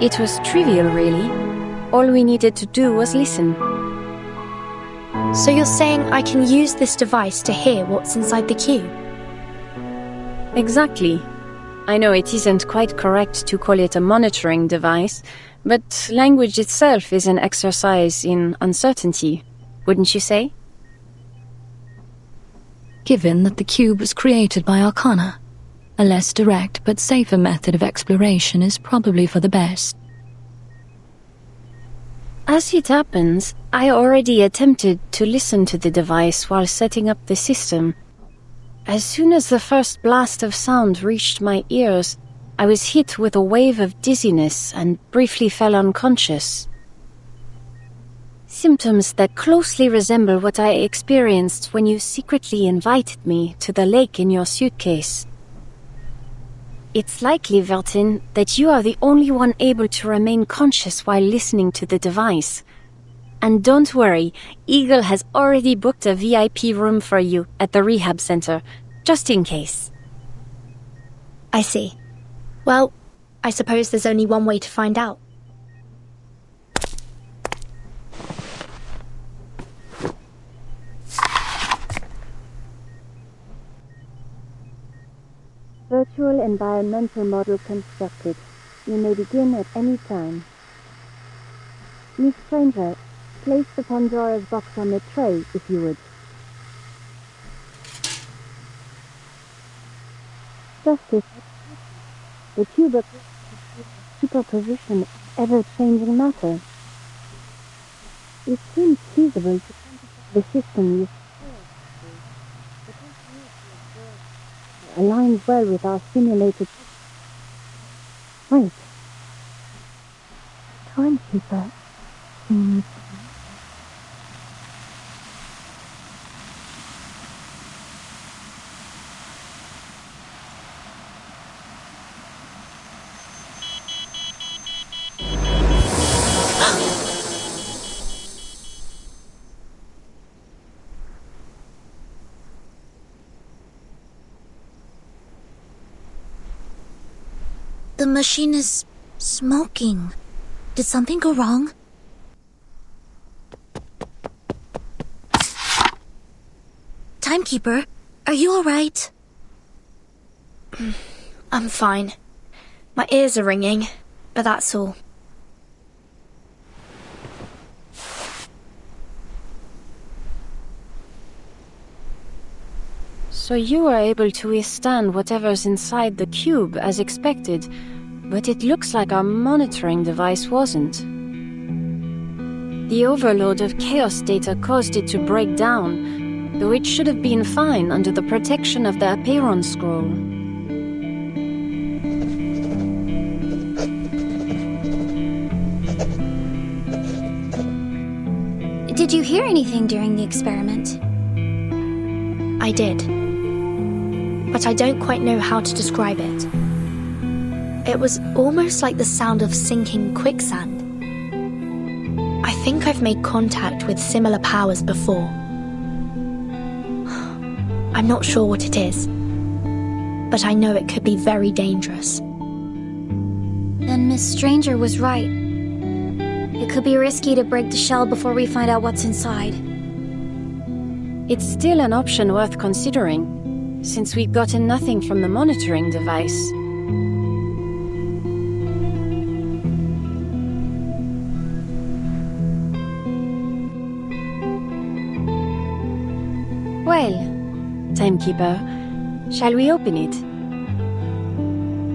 It was trivial, really. All we needed to do was listen. So you're saying I can use this device to hear what's inside the cube? Exactly. I know it isn't quite correct to call it a monitoring device, but language itself is an exercise in uncertainty, wouldn't you say? Given that the cube was created by Arcana, a less direct but safer method of exploration is probably for the best. As it happens, I already attempted to listen to the device while setting up the system. As soon as the first blast of sound reached my ears, I was hit with a wave of dizziness and briefly fell unconscious. Symptoms that closely resemble what I experienced when you secretly invited me to the lake in your suitcase. It's likely, Vertin, that you are the only one able to remain conscious while listening to the device. And don't worry, Eagle has already booked a VIP room for you at the rehab center, just in case. I see. Well, I suppose there's only one way to find out. Virtual environmental model constructed. You may begin at any time. Miss Stranger, place the Pandora's box on the tray, if you would. Justice, the cube superposition of ever-changing matter. It seems feasible to the system you aligns well with our simulated... Wait. Timekeeper seems... The machine is smoking. Did something go wrong? Timekeeper, are you alright? I'm fine. My ears are ringing, but that's all. So you were able to withstand whatever's inside the cube as expected, but it looks like our monitoring device wasn't. The overload of chaos data caused it to break down, though it should have been fine under the protection of the Apeiron scroll. Did you hear anything during the experiment? I did. But I don't quite know how to describe it. It was almost like the sound of sinking quicksand. I think I've made contact with similar powers before. I'm not sure what it is, but I know it could be very dangerous. Then Miss Stranger was right. It could be risky to break the shell before we find out what's inside. It's still an option worth considering, since we've gotten nothing from the monitoring device. Well, Timekeeper, shall we open it?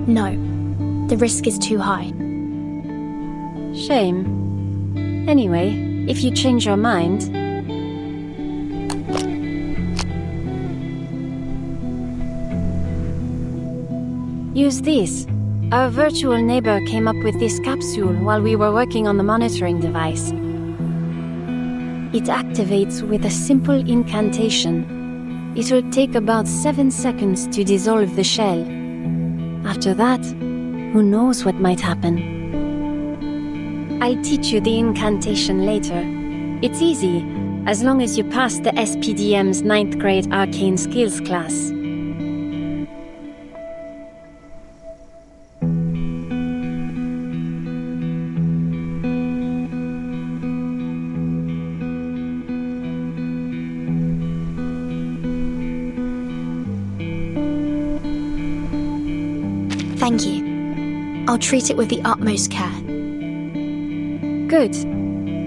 No, the risk is too high. Shame. Anyway, if you change your mind... Use this. Our virtual neighbor came up with this capsule while we were working on the monitoring device. It activates with a simple incantation. It will take about 7 seconds to dissolve the shell. After that, who knows what might happen. I'll teach you the incantation later. It's easy, as long as you pass the SPDM's 9th grade Arcane Skills class. Thank you. I'll treat it with the utmost care. Good.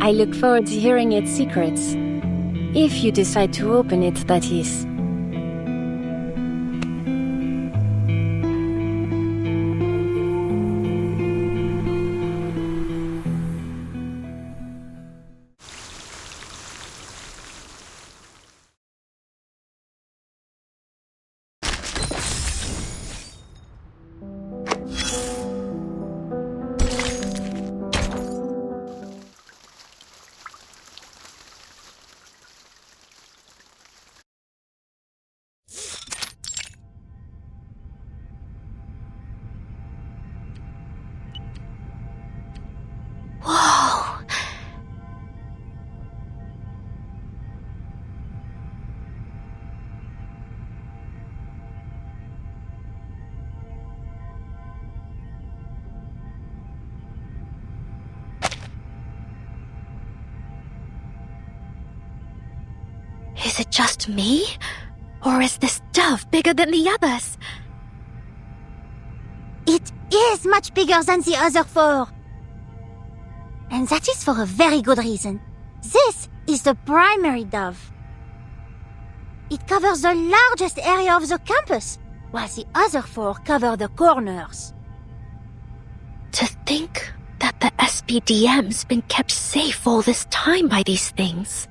I look forward to hearing its secrets. If you decide to open it, that is. Is it just me? Or is this dove bigger than the others? It is much bigger than the other 4. And that is for a very good reason. This is the primary dove. It covers the largest area of the campus, while the other 4 cover the corners. To think that the SPDM's been kept safe all this time by these things.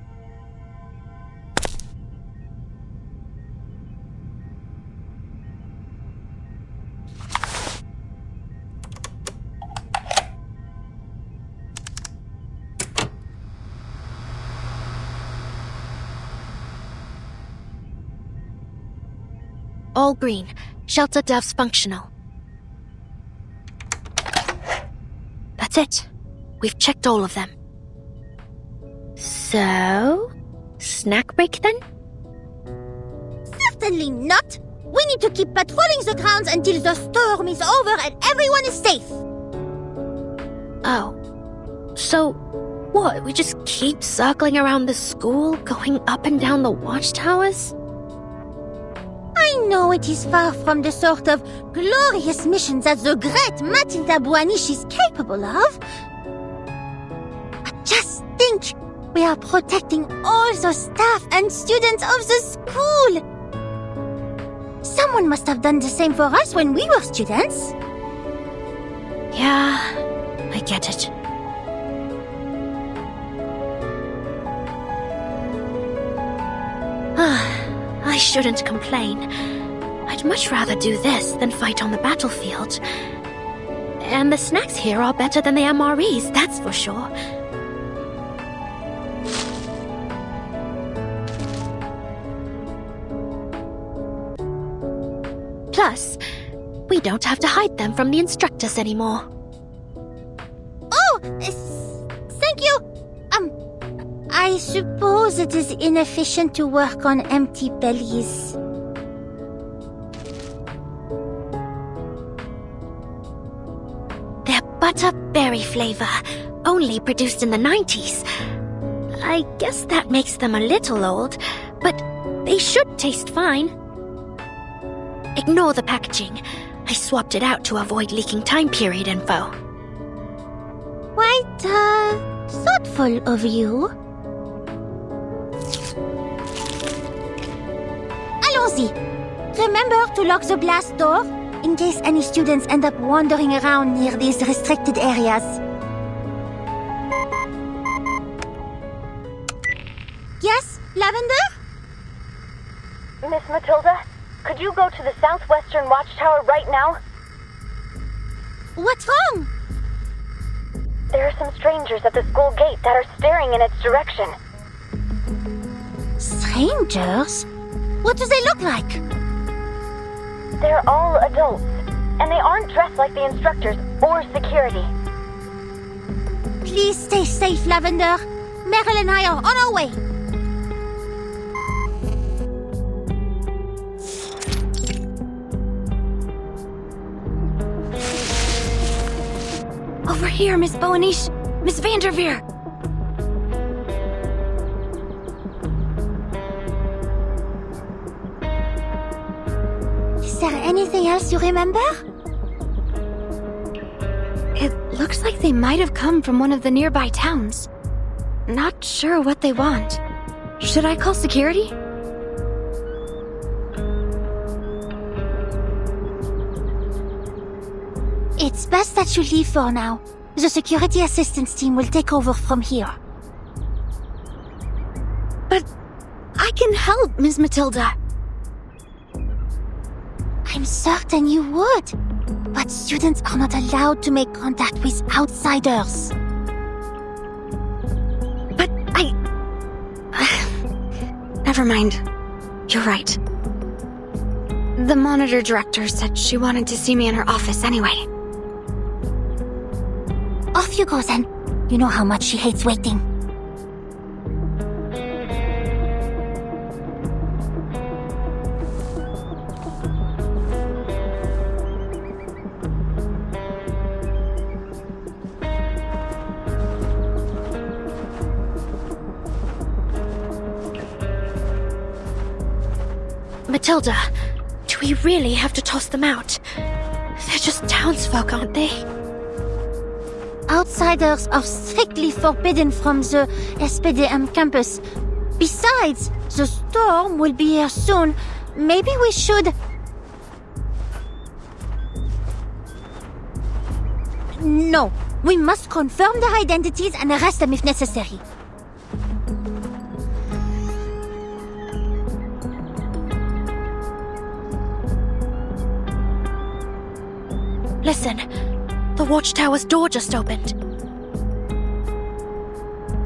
All green. Shelter doves functional. That's it. We've checked all of them. So, snack break then? Certainly not. We need to keep patrolling the grounds until the storm is over and everyone is safe. Oh. So, what? We just keep circling around the school, going up and down the watchtowers? I know it is far from the sort of glorious mission that the great Matilda Buanish is capable of. But just think, we are protecting all the staff and students of the school. Someone must have done the same for us when we were students. Yeah, I get it. I shouldn't complain. I'd much rather do this than fight on the battlefield. And the snacks here are better than the MREs, that's for sure. Plus, we don't have to hide them from the instructors anymore. Oh, thank you. I suppose it is inefficient to work on empty bellies. They're butterberry flavor, only produced in the 90s. I guess that makes them a little old, but they should taste fine. Ignore the packaging. I swapped it out to avoid leaking time period info. Quite, thoughtful of you. Allons-y. Remember to lock the glass door, in case any students end up wandering around near these restricted areas. Yes, Lavender? Miss Matilda, could you go to the southwestern watchtower right now? What's wrong? There are some strangers at the school gate that are staring in its direction. Strangers? What do they look like? They're all adults, and they aren't dressed like the instructors or security. Please stay safe, Lavender. Meryl and I are on our way. Over here, Miss Boanish. Miss Vanderveer. Is there anything else you remember? It looks like they might have come from one of the nearby towns. Not sure what they want. Should I call security? It's best that you leave for now. The security assistance team will take over from here. But I can help, Miss Matilda. I'm certain you would. But students are not allowed to make contact with outsiders. But Never mind. You're right. The monitor director said she wanted to see me in her office anyway. Off you go then. You know how much she hates waiting. Matilda, do we really have to toss them out? They're just townsfolk, aren't they? Outsiders are strictly forbidden from the SPDM campus. Besides, the storm will be here soon. Maybe we should... No, we must confirm their identities and arrest them if necessary. Listen, the watchtower's door just opened.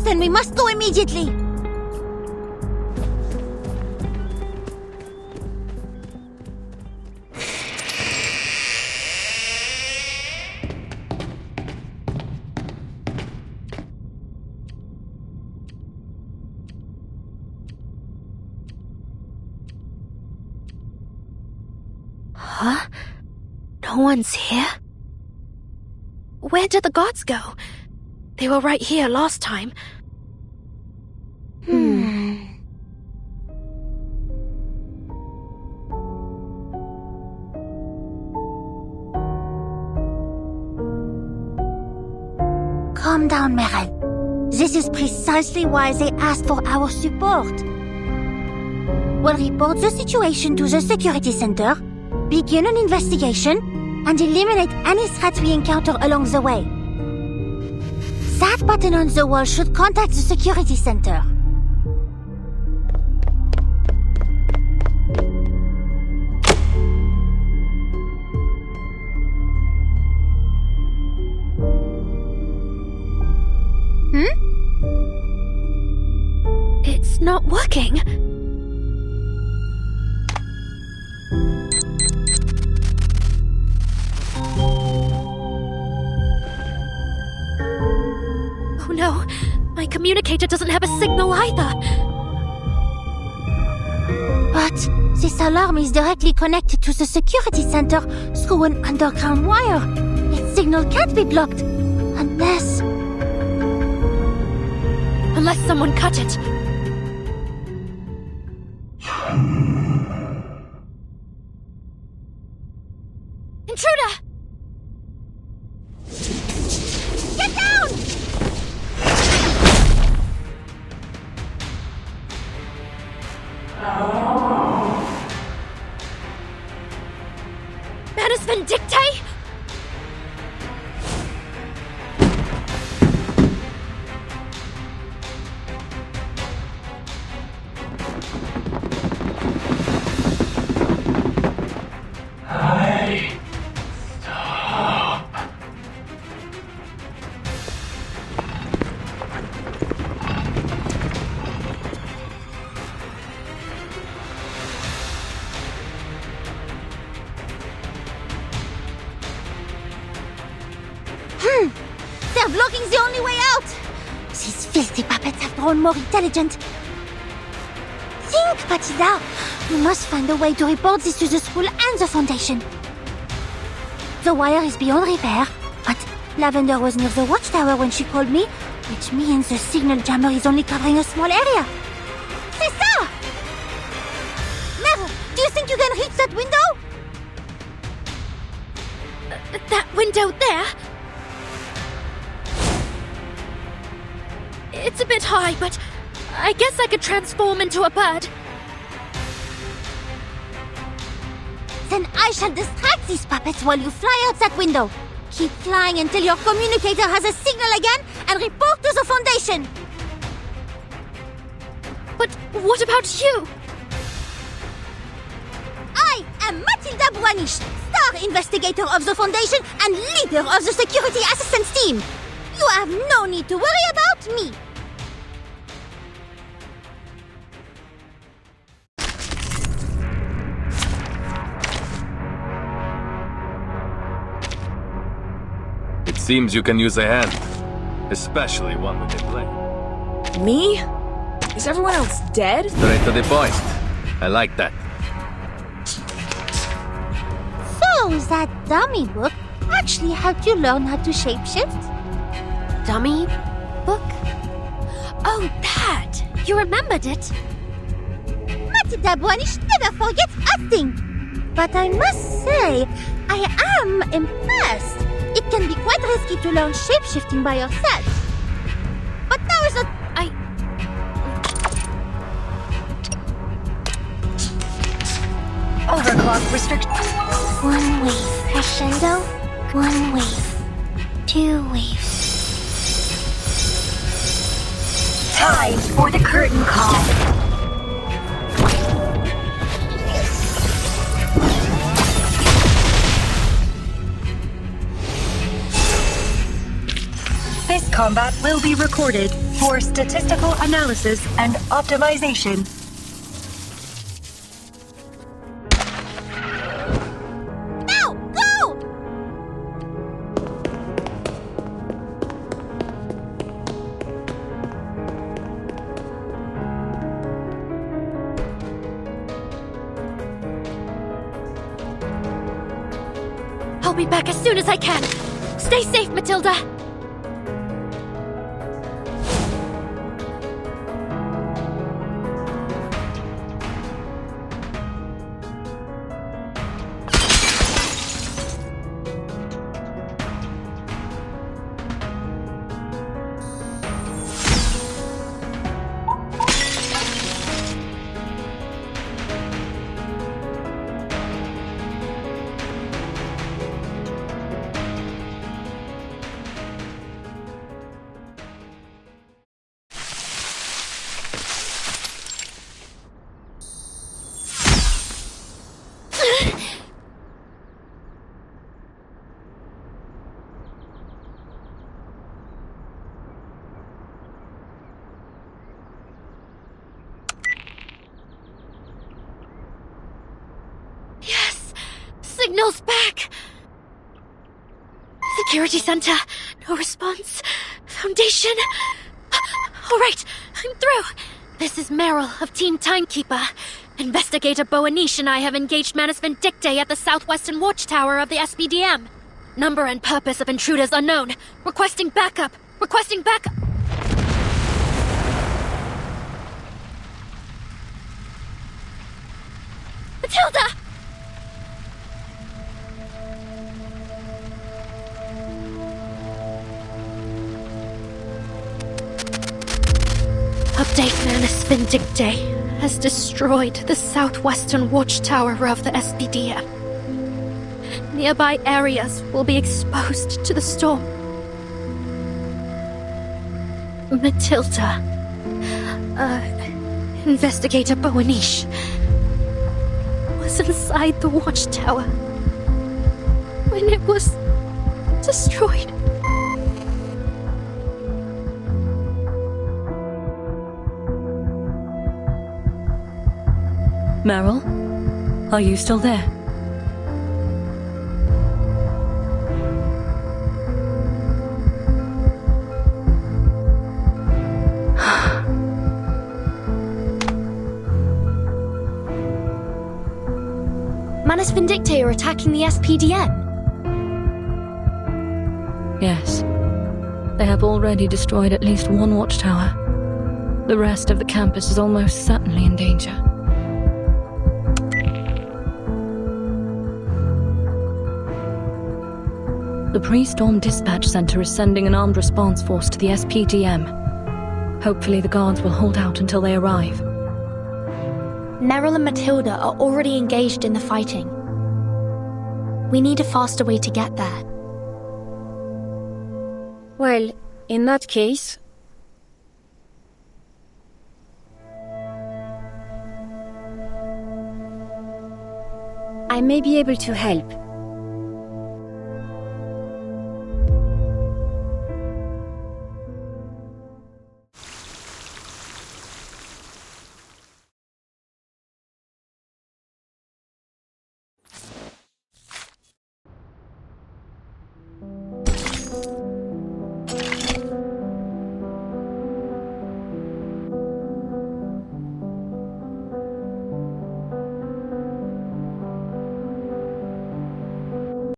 Then we must go immediately. Huh? No one's here? Where did the guards go? They were right here last time. Calm down, Meryl. This is precisely why they asked for our support. We'll report the situation to the security center, begin an investigation, and eliminate any threats we encounter along the way. That button on the wall should contact the security center. not working. Oh no, my communicator doesn't have a signal either. But this alarm is directly connected to the security center through an underground wire. Its signal can't be blocked. Unless someone cut it. Intruder! Get down! Manus Vindictae? They're blocking the only way out! These filthy puppets have grown more intelligent. Think, Patida! We must find a way to report this to the school and the Foundation. The wire is beyond repair, but Lavender was near the watchtower when she called me, which means the signal jammer is only covering a small area. C'est ça! Mère, do you think you can reach that window? That window there? It's a bit high, but I guess I could transform into a bird. Then I shall distract these puppets while you fly out that window. Keep flying until your communicator has a signal again and report to the Foundation. But what about you? I am Matilda Buanish, star investigator of the Foundation and leader of the security assistance team. You have no need to worry about me. It seems you can use a hand, especially one with a blade. Me? Is everyone else dead? Straight to the point. I like that. So, that dummy book actually helped you learn how to shapeshift? Dummy book? Oh, that! You remembered it? Matilda Buanish never forgets a thing. But I must say, I am impressed. It can be quite risky to learn shapeshifting by yourself. But now is not... Overclock restriction. One wave crescendo, one wave, two waves. Time for the curtain call. This combat will be recorded for statistical analysis and optimization. Now, go! I'll be back as soon as I can. Stay safe, Matilda. Meryl's back! Security center. No response. Foundation. Alright, I'm through. This is Meryl of Team Timekeeper. Investigator Boanish and I have engaged Manus Vindicte at the southwestern watchtower of the SPDM. Number and purpose of intruders unknown. Requesting backup. Requesting backup. Matilda! Update: Manus Vindicte has destroyed the southwestern watchtower of the SPDM. Nearby areas will be exposed to the storm. Matilda, Investigator Boanish, was inside the watchtower when it was destroyed. Meryl, are you still there? Manus Vindicte are attacking the SPDM. Yes. They have already destroyed at least one watchtower. The rest of the campus is almost certainly in danger. The pre-storm dispatch center is sending an armed response force to the SPDM. Hopefully the guards will hold out until they arrive. Meryl and Matilda are already engaged in the fighting. We need a faster way to get there. Well, in that case... I may be able to help.